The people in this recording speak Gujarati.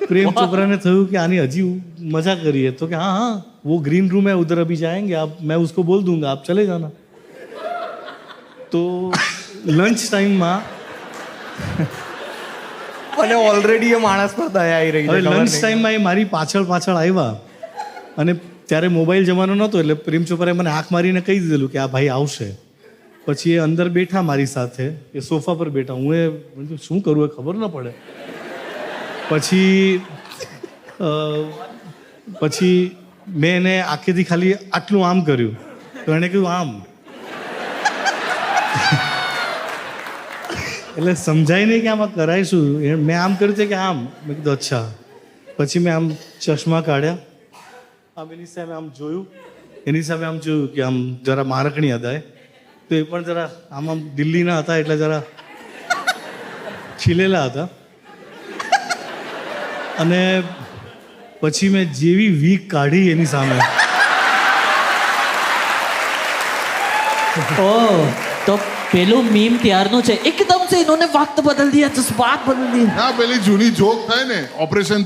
प्रेम चोपड़ा ने થયું કે આની હજી મજા કરીએ તો કે हाँ हाँ वो ग्रीन रूम है उधर अभी जाएंगे आप मैं उसको बोल दूंगा आप चले जाना तो लंच टाइम में અને ઓલરેડી એ માણસ પર દયા આવી રહી હવે છે લંચ ટાઈમમાં એ મારી પાછળ આવ્યા અને ત્યારે મોબાઈલ જમાનો નહોતો એટલે પ્રેમ ચોપરાએ મને આંખ મારીને કહી દીધેલું કે આ ભાઈ આવશે પછી એ અંદર બેઠા મારી સાથે એ સોફા પર બેઠા હું એ શું કરું એ ખબર ન પડે પછી મેં એને આંખેથી ખાલી આટલું આમ કર્યું તો એણે કીધું આમ એટલે સમજાય નહીં કે આમાં કરાય શું મેં આમ કર્યું છે કે આમ મેં કીધું અચ્છા પછી મેં આમ ચશ્મા કાઢ્યા આમ એની સામે આમ જોયું કે આમ જરા મારકણી હદાય તો એ પણ જરા આમ દિલ્હીના હતા એટલે જરા ખીલેલા હતા અને પછી મેં જેવી વીક કાઢી એની સામે ओह तो पेलू मीम ત્યારનું છે एकदम से इन्होंने वक्त बदल दिया जज्बात बदल दिए ના પેલી જૂની જોક થાય ને ઓપરેશન